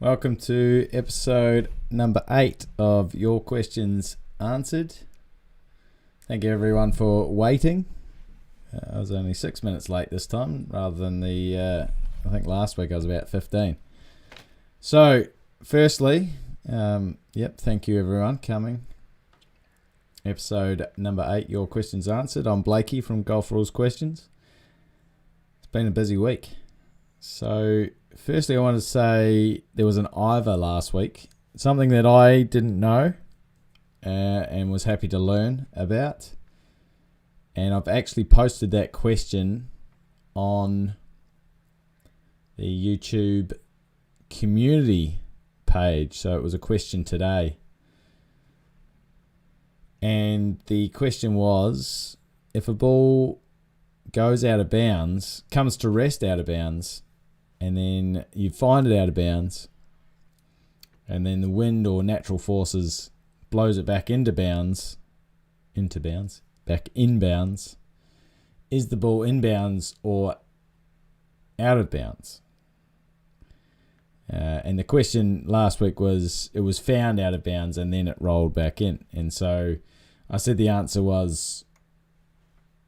Welcome to episode number 8 of Your Questions Answered. Thank you everyone for waiting. I was only 6 minutes late this time rather than I think last week I was about 15. So, firstly, thank you everyone coming. Episode number 8, Your Questions Answered. I'm Blakey from Golf Rules Questions. It's been a busy week. So, firstly, I want to say there was an IVOR last week, something that I didn't know and was happy to learn about. And I've actually posted that question on the YouTube community page. So it was a question today. And the question was, if a ball goes out of bounds, comes to rest out of bounds, and then you find it out of bounds, and then the wind or natural forces blows it back back in bounds, is the ball in bounds or out of bounds? And the question last week was, it was found out of bounds and then it rolled back in. And so I said the answer was,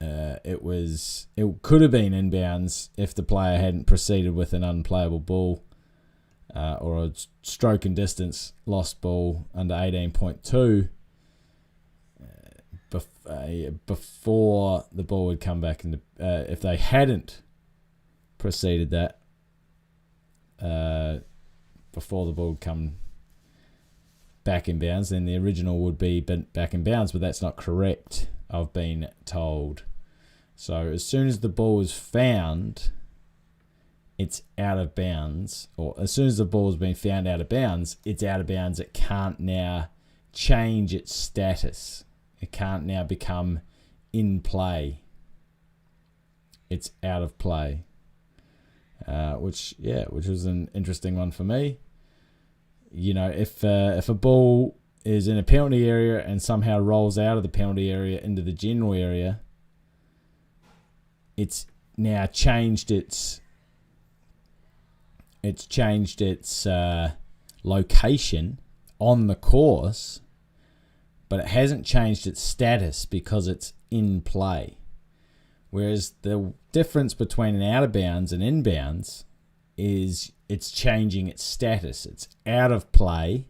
it could have been in bounds if the player hadn't proceeded with an unplayable ball or a stroke and distance lost ball under 18.2 before the ball would come back into. If they hadn't proceeded that before the ball would come back in bounds, then the original would be back in bounds, but that's not correct, I've been told. So as soon as the ball is found, it's out of bounds, or as soon as the ball has been found out of bounds, it's out of bounds. It can't now change its status. It can't now become in play. It's out of play, which was an interesting one for me. You know, if a ball is in a penalty area and somehow rolls out of the penalty area into the general area, it's now changed its location on the course, but it hasn't changed its status because it's in play. Whereas the difference between an out of bounds and in bounds is it's changing its status. It's out of play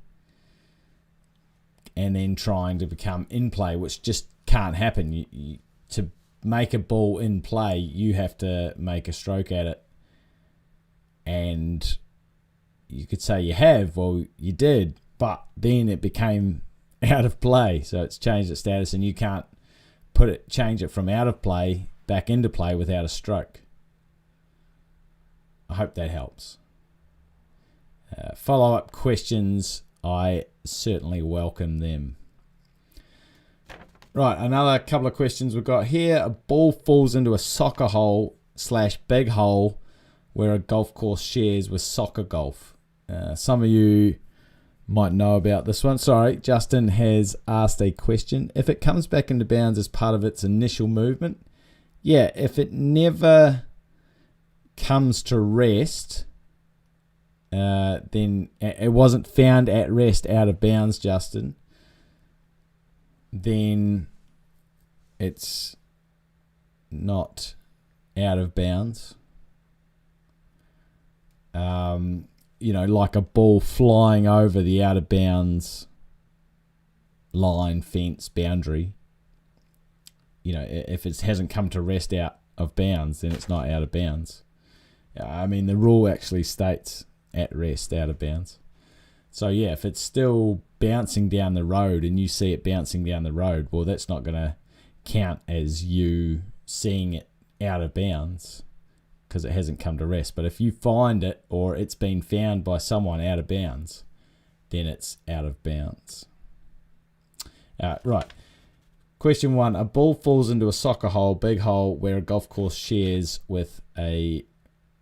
and then trying to become in play, which just can't happen. To make a ball in play, you have to make a stroke at it. And you could say you have, well, you did, but then it became out of play. So it's changed its status, and you can't change it from out of play back into play without a stroke. I hope that helps. Follow-up questions, I certainly welcome them. Right, another couple of questions we've got here. A ball falls into a soccer hole / big hole where a golf course shares with soccer golf. Some of you might know about this one. Sorry, Justin has asked a question. If it comes back into bounds as part of its initial movement, yeah, if it never comes to rest, then it wasn't found at rest out of bounds, Justin, then it's not out of bounds. Like a ball flying over the out of bounds line, fence, boundary. If it hasn't come to rest out of bounds, then it's not out of bounds. I mean, the rule actually states at rest, out of bounds. So yeah, if it's still bouncing down the road and you see it bouncing down the road, well, that's not going to count as you seeing it out of bounds because it hasn't come to rest. But if you find it or it's been found by someone out of bounds, then it's out of bounds. Right. Question 1. A ball falls into a soccer hole, big hole, where a golf course shares with a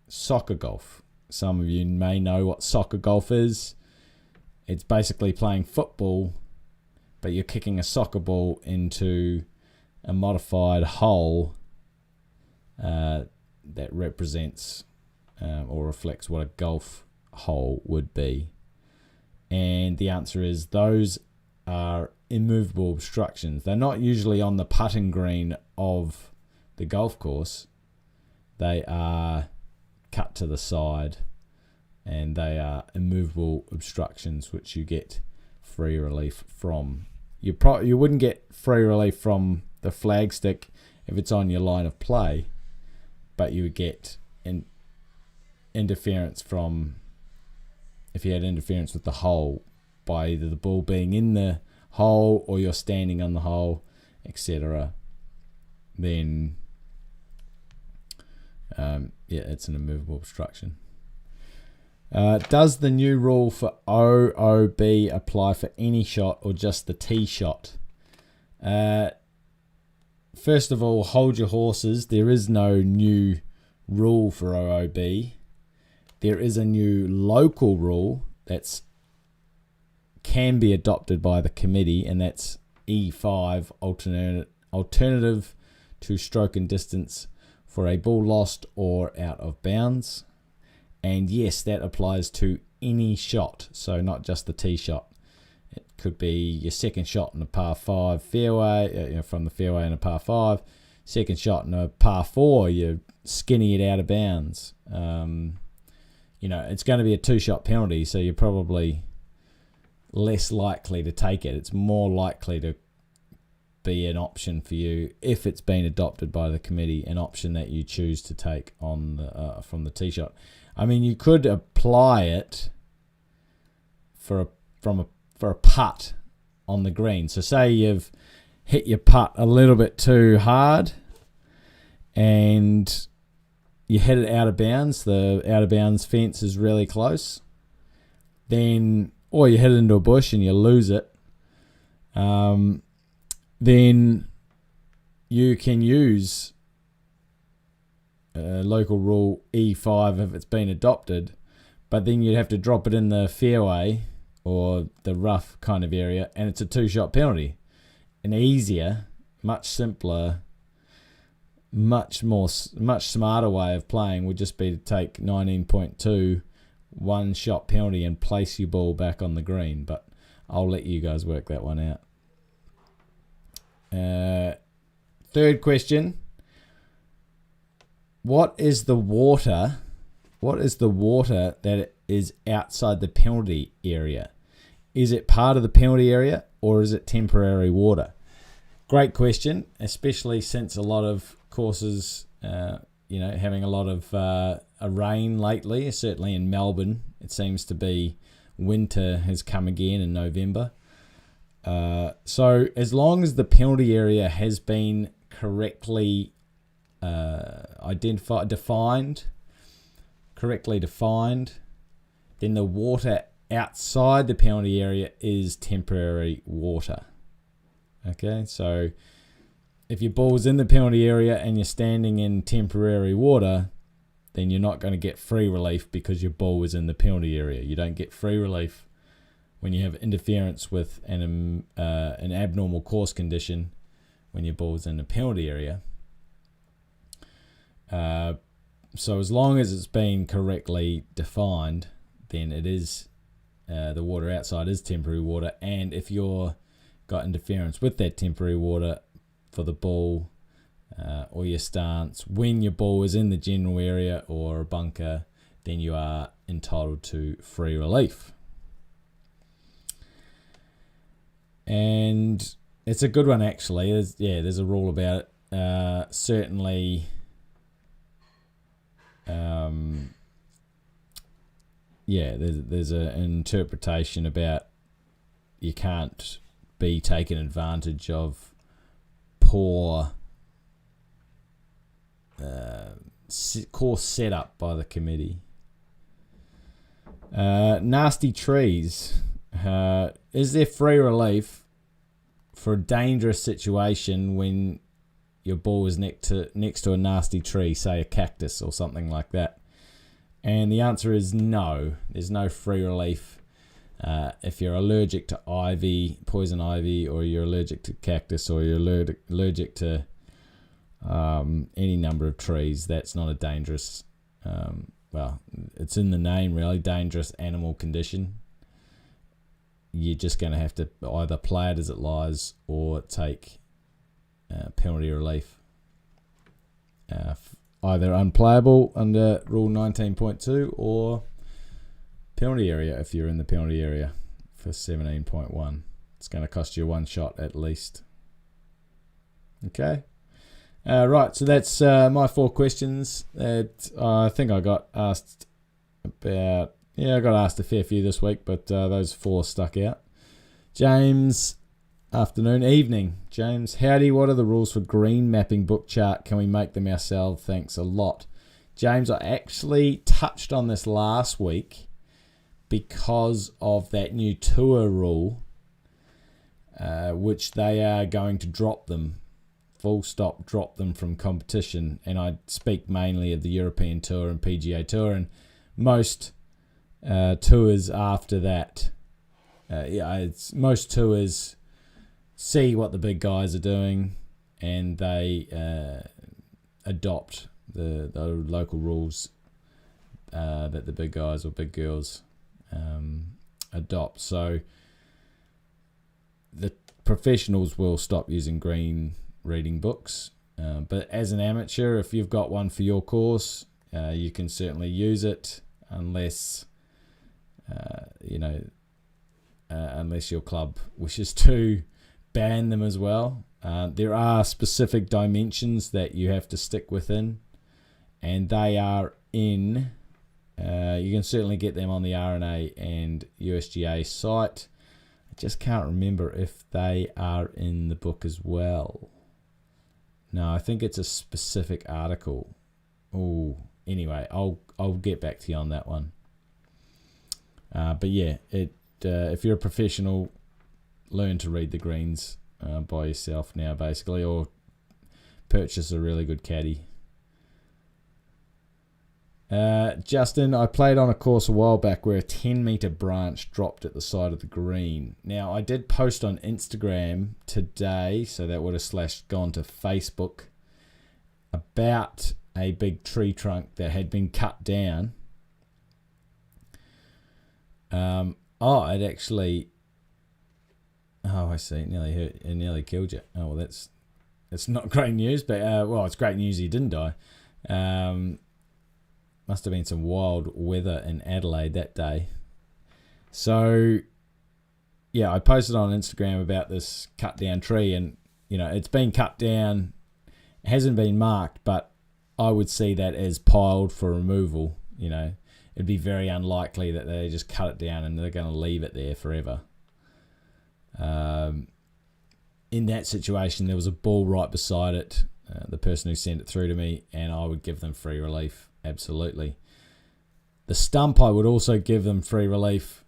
soccer golf. Some of you may know what soccer golf is. It's basically playing football, but you're kicking a soccer ball into a modified hole that represents or reflects what a golf hole would be. And the answer is those are immovable obstructions. They're not usually on the putting green of the golf course. They are cut to the side, and they are immovable obstructions which you get free relief from. You wouldn't get free relief from the flagstick if it's on your line of play, but you would get interference from, if you had interference with the hole by either the ball being in the hole or you're standing on the hole, etc., then it's an immovable obstruction. Does the new rule for OOB apply for any shot or just the tee shot? First of all, hold your horses. There is no new rule for OOB. There is a new local rule that's can be adopted by the committee, and that's E5, alternative to stroke and distance for a ball lost or out of bounds. And yes, that applies to any shot, so not just the tee shot. It could be your second shot in a par 5 fairway, from the fairway in a par 5. Second shot in a par 4, you're skinny it out of bounds. It's going to be a 2-shot penalty, so you're probably less likely to take it. It's more likely to be an option for you if it's been adopted by the committee, an option that you choose to take on from the tee shot. I mean, you could apply it for a putt on the green. So say you've hit your putt a little bit too hard and you hit it out of bounds, the out of bounds fence is really close, or you hit it into a bush and you lose it, then you can use local rule E5 if it's been adopted, but then you'd have to drop it in the fairway or the rough kind of area, and it's a 2-shot penalty. An easier, much simpler, much smarter way of playing would just be to take 19.2 1-shot penalty and place your ball back on the green, but I'll let you guys work that one out. Third question. What is the water that is outside the penalty area? Is it part of the penalty area or is it temporary water? Great question, especially since a lot of courses, having a lot of rain lately. Certainly in Melbourne, it seems to be winter has come again in November. So as long as the penalty area has been correctly correctly defined, then the water outside the penalty area is temporary water. Okay, so if your ball's in the penalty area and you're standing in temporary water, then you're not going to get free relief because your ball is in the penalty area. You don't get free relief when you have interference with an abnormal course condition when your ball's in the penalty area. So as long as it's been correctly defined, then it is the water outside is temporary water, and if you're got interference with that temporary water for the ball or your stance when your ball is in the general area or a bunker, then you are entitled to free relief. And it's a good one, actually. There's a rule about it. Certainly, there's an interpretation about you can't be taken advantage of poor course setup by the committee. Nasty trees. Is there free relief for a dangerous situation when your ball is next to a nasty tree, say a cactus or something like that? And the answer is no. There's no free relief. If you're allergic to poison ivy, or you're allergic to cactus, or you're allergic to any number of trees, that's not a dangerous, it's in the name really, dangerous animal condition. you're just going to have to either play it as it lies or take penalty relief. Either unplayable under Rule 19.2 or penalty area if you're in the penalty area for 17.1. It's going to cost you one shot at least. Okay. Right, so that's my 4 questions that I think I got asked about. Yeah, I got asked a fair few this week, but those 4 stuck out. James, evening. James, howdy, what are the rules for green mapping book chart? Can we make them ourselves? Thanks a lot. James, I actually touched on this last week because of that new tour rule, which they are going to drop them. Full stop, drop them from competition. And I speak mainly of the European Tour and PGA Tour, and most tours after that. Most tours see what the big guys are doing and they adopt the local rules that the big guys or big girls adopt. So the professionals will stop using green reading books, but as an amateur, if you've got one for your course, you can certainly use it unless unless your club wishes to ban them as well. There are specific dimensions that you have to stick within, and they are in you can certainly get them on the RNA and USGA site. I just can't remember if they are in the book as well. No, I think it's a specific article. Oh, anyway, I'll get back to you on that one. But yeah, if you're a professional, learn to read the greens by yourself now, basically, or purchase a really good caddy. Justin, I played on a course a while back where a 10-meter branch dropped at the side of the green. Now, I did post on Instagram today, so that would have gone to Facebook, about a big tree trunk that had been cut down. It actually... Oh, I see. It nearly killed you. Oh, well, that's not great news, but, it's great news he didn't die. Must have been some wild weather in Adelaide that day. So, yeah, I posted on Instagram about this cut down tree, and, it's been cut down. It hasn't been marked, but I would see that as piled for removal. It'd be very unlikely that they just cut it down and they're going to leave it there forever. In that situation, there was a ball right beside it, the person who sent it through to me, and I would give them free relief, absolutely. The stump, I would also give them free relief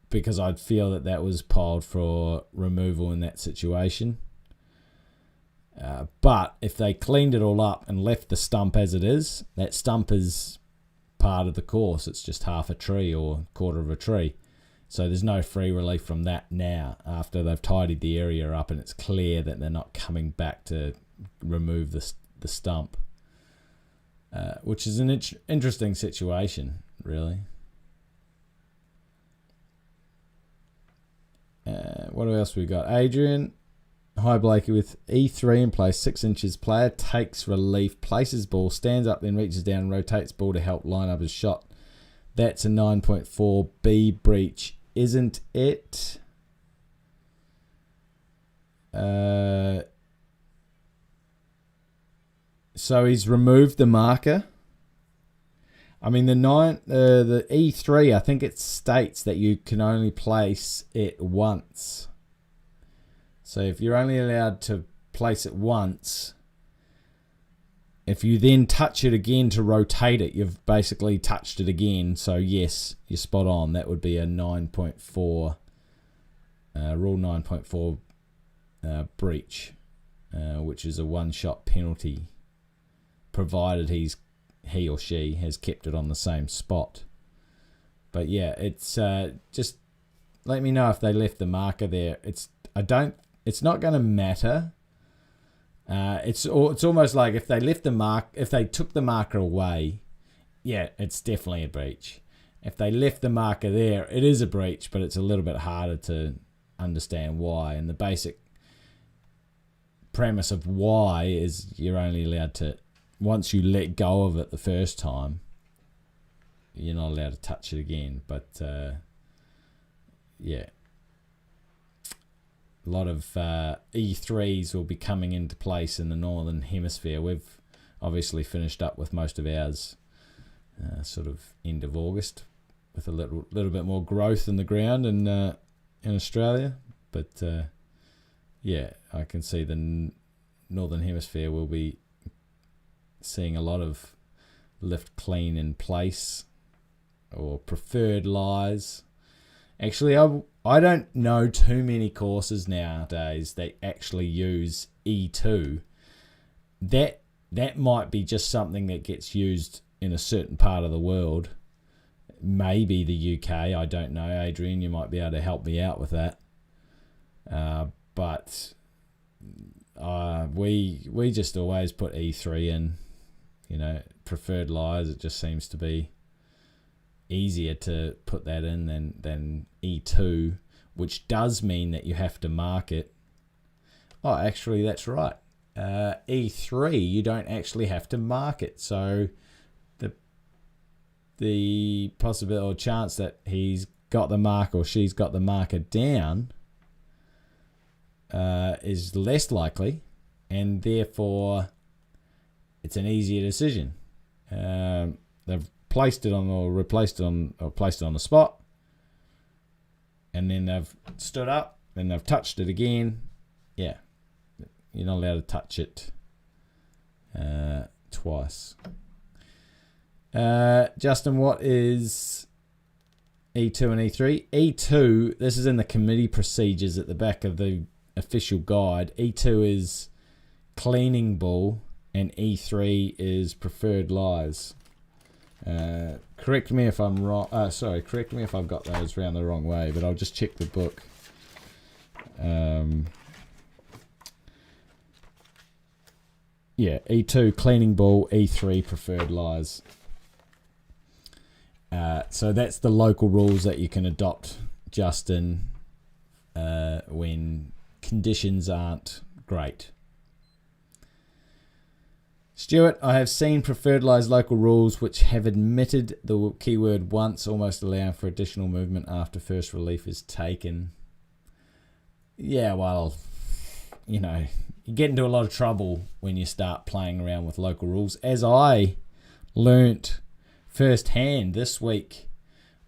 because I'd feel that was piled for removal in that situation. But if they cleaned it all up and left the stump as it is, that stump is part of the course. It's just half a tree or quarter of a tree. So there's no free relief from that now after they've tidied the area up and it's clear that they're not coming back to remove the stump, which is an interesting situation, really. What else we got? Adrian, hi Blakey, with E3 in place, 6 inches, player takes relief, places ball, stands up, then reaches down and rotates ball to help line up his shot. That's a 9.4 B breach, isn't it? So he's removed the marker. I mean, the E3, I think it states that you can only place it once. So if you're only allowed to place it once, if you then touch it again to rotate it, you've basically touched it again. So yes, you're spot on. That would be a 9.4, Rule 9.4 breach, which is a one-shot penalty, provided he or she has kept it on the same spot. But yeah, it's just let me know if they left the marker there. It's not going to matter. It's almost like if they left the mark, if they took the marker away, yeah, it's definitely a breach. if they left the marker there, it is a breach, but it's a little bit harder to understand why. And the basic premise of why is you're only allowed to, once you let go of it the first time, you're not allowed to touch it again. But yeah, a lot of E3s will be coming into place in the Northern Hemisphere. We've obviously finished up with most of ours sort of end of August, with a little bit more growth in the ground in Australia. But yeah, I can see the Northern Hemisphere will be seeing a lot of lift clean in place or preferred lies. Actually, I don't know too many courses nowadays that actually use E2. That might be just something that gets used in a certain part of the world. Maybe the UK, I don't know. Adrian, you might be able to help me out with that. But we just always put E3 in, preferred lies. It just seems to be easier to put that in than E2, which does mean that you have to mark it. Oh, actually, that's right. E3, you don't actually have to mark it. So the possibility or chance that he's got the mark or she's got the marker down is less likely, and therefore it's an easier decision. They've placed it on or replaced it on or placed it on the spot, and then they've stood up and they've touched it again. Yeah, you're not allowed to touch it twice. Justin, what is E2 and E3? E2, this is in the committee procedures at the back of the official guide. E2 is cleaning ball and E3 is preferred lies. Correct me if I'm wrong. Correct me if I've got those round the wrong way, but I'll just check the book. Yeah, E2 cleaning ball, E3 preferred lies. So that's the local rules that you can adopt, Justin, when conditions aren't great. Stuart, I have seen preferred lies local rules which have admitted the keyword once, almost allowing for additional movement after first relief is taken. Yeah, well, you get into a lot of trouble when you start playing around with local rules, as I learnt firsthand this week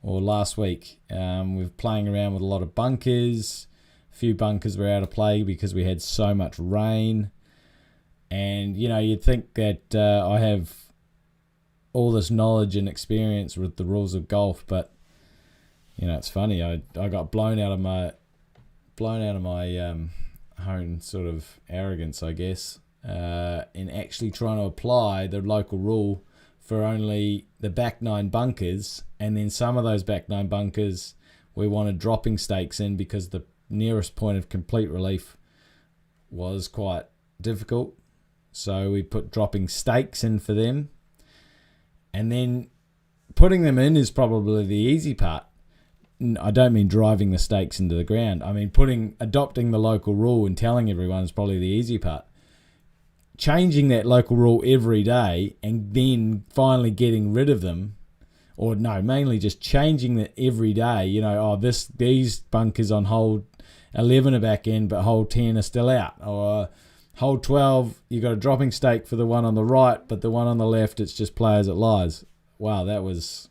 or last week. We're playing around with a lot of bunkers. A few bunkers were out of play because we had so much rain. And, you'd think that I have all this knowledge and experience with the rules of golf, but, it's funny. I got blown out of my own sort of arrogance, I guess, in actually trying to apply the local rule for only the back 9 bunkers, and then some of those back 9 bunkers we wanted dropping stakes in because the nearest point of complete relief was quite difficult. So we put dropping stakes in for them, and then putting them in is probably the easy part. I don't mean driving the stakes into the ground. I mean adopting the local rule and telling everyone is probably the easy part. Changing that local rule every day and then finally getting rid of them, or no, mainly just changing it every day. These bunkers on hole 11 are back in, but hole 10 are still out. Or hole 12, you got a dropping stake for the one on the right, but the one on the left, it's just players at lies. Wow, that was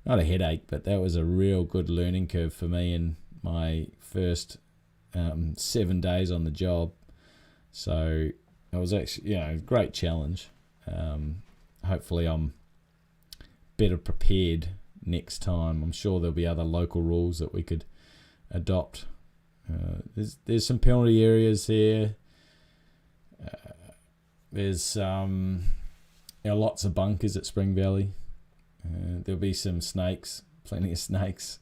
not a headache, but that was a real good learning curve for me in my first 7 days on the job. So it was actually, a great challenge. Hopefully I'm better prepared next time. I'm sure there'll be other local rules that we could adopt. There's some penalty areas here. There's lots of bunkers at Spring Valley. There'll be some snakes, plenty of snakes.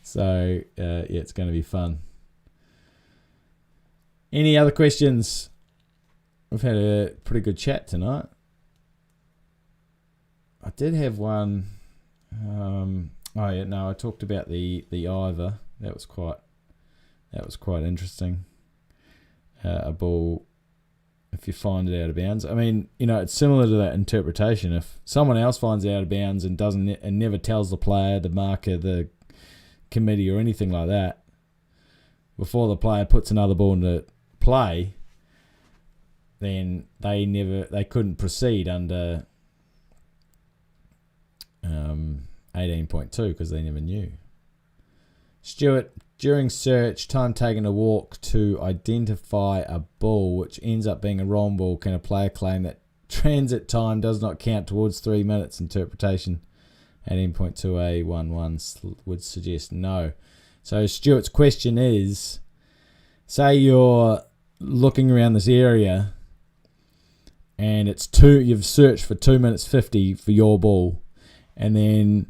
So it's going to be fun. Any other questions? We've had a pretty good chat tonight. I did have one. Oh yeah, no, I talked about the IVOR. That was quite interesting. A ball, if you find it out of bounds. I mean, it's similar to that interpretation. If someone else finds it out of bounds and never tells the player, the marker, the committee, or anything like that, before the player puts another ball into play, then they couldn't proceed under 18.2 because they never knew. Stuart, during search, time taken to walk to identify a ball which ends up being a wrong ball, can a player claim that transit time does not count towards 3 minutes? Interpretation 18.2a11 would suggest no. So Stuart's question is, say you're looking around this area and you've searched for 2 minutes 50 for your ball, and then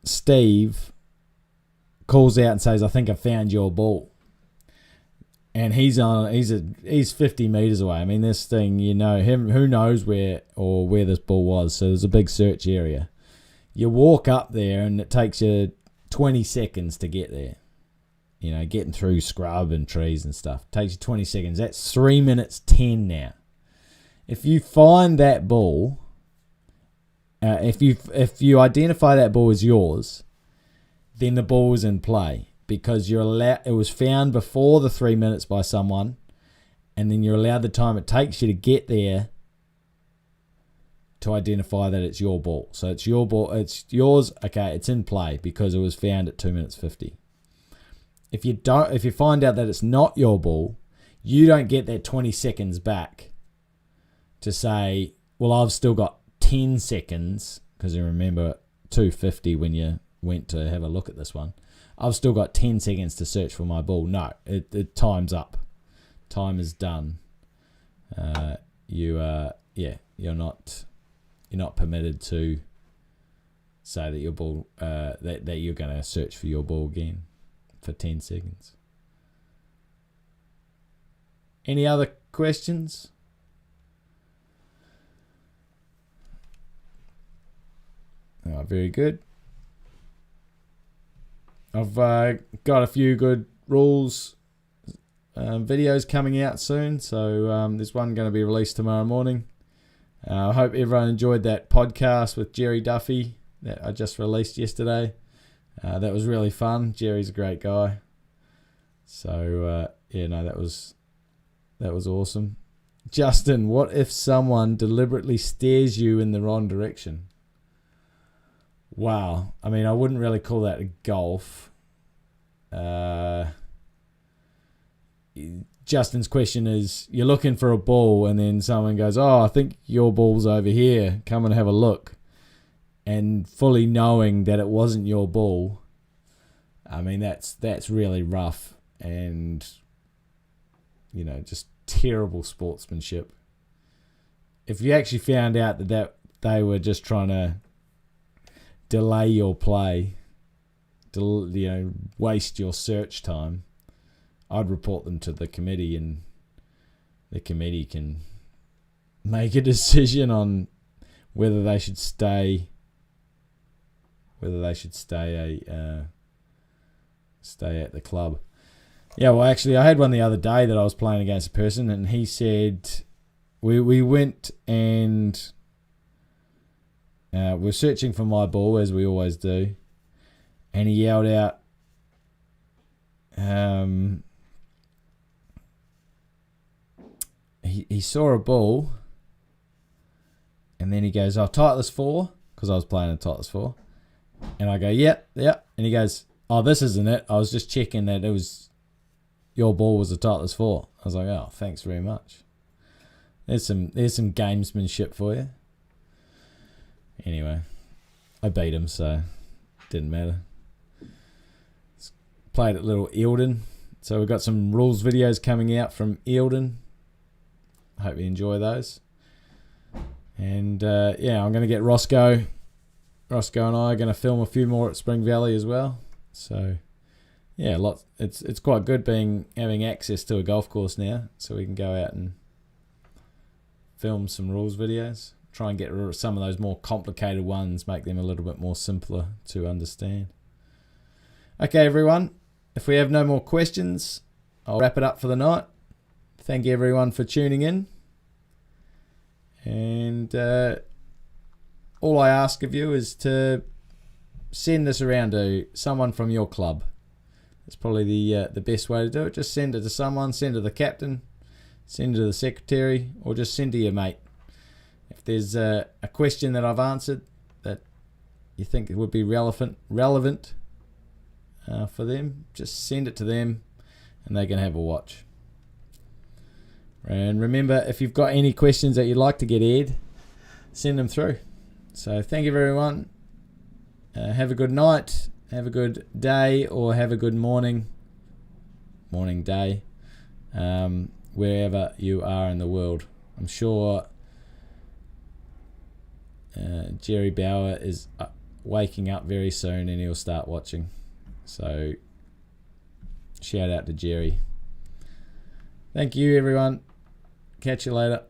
Steve calls out and says, I think I found your ball. And he's 50 meters away. I mean, this thing, who knows where this ball was. So there's a big search area. You walk up there and it takes you 20 seconds to get there. Getting through scrub and trees and stuff. It takes you 20 seconds. That's 3 minutes 10 now. If you find that ball, if you identify that ball as yours, then the ball is in play because it was found before the 3 minutes by someone, and then you're allowed the time it takes you to get there to identify that it's your ball. So it's your ball, it's yours. Okay, it's in play because it was found at 2 minutes 50. If you find out that it's not your ball, you don't get that 20 seconds back to say, well, I've still got 10 seconds because you remember 250 when you went to have a look at this one. I've still got 10 seconds to search for my ball. No, it time's up. Time is done. You're not permitted to say that your ball that you're going to search for your ball again for 10 seconds. Any other questions? Oh, very good. I've got a few good rules videos coming out soon, so there's one going to be released tomorrow morning. I hope everyone enjoyed that podcast with Jerry Duffy that I just released yesterday. That was really fun. Jerry's a great guy. So that was awesome. Justin, what if someone deliberately steers you in the wrong direction? Wow. I mean, I wouldn't really call that a golf. Justin's question is, you're looking for a ball and then someone goes, oh, I think your ball's over here. Come and have a look. And fully knowing that it wasn't your ball. I mean, that's really rough and, just terrible sportsmanship. If you actually found out that they were just trying to delay your play, waste your search time, I'd report them to the committee, and the committee can make a decision on whether they should stay at the club. Yeah, well, actually, I had one the other day that I was playing against a person, and he said we went and we're searching for my ball, as we always do, and he yelled out, he saw a ball, and then he goes, oh, Titleist 4, because I was playing a Titleist 4, and I go, yep, and he goes, oh, this isn't it, I was just checking that it was, your ball was a Titleist 4. I was like, oh, thanks very much. There's some gamesmanship for you. Anyway, I beat him, so didn't matter. Played at little Eildon, so we've got some rules videos coming out from Eildon. I hope you enjoy those. And I'm going to get Roscoe. Roscoe and I are going to film a few more at Spring Valley as well. So yeah, lots. It's quite good having access to a golf course now, so we can go out and film some rules videos. try and get rid of some of those more complicated ones, make them a little bit more simpler to understand. Okay, everyone, if we have no more questions, I'll wrap it up for the night. Thank you, everyone, for tuning in. And all I ask of you is to send this around to someone from your club. That's probably the best way to do it. Just send it to someone, send it to the captain, send it to the secretary, or just send it to your mate. If there's a question that I've answered that you think it would be relevant for them, just send it to them and they can have a watch. And remember, if you've got any questions that you'd like to get aired, send them through. So thank you, everyone. Have a good night, have a good day, or have a good morning, day, wherever you are in the world. I'm sure Jerry Bauer is waking up very soon and he'll start watching. So shout out to Jerry. Thank you, everyone. Catch you later.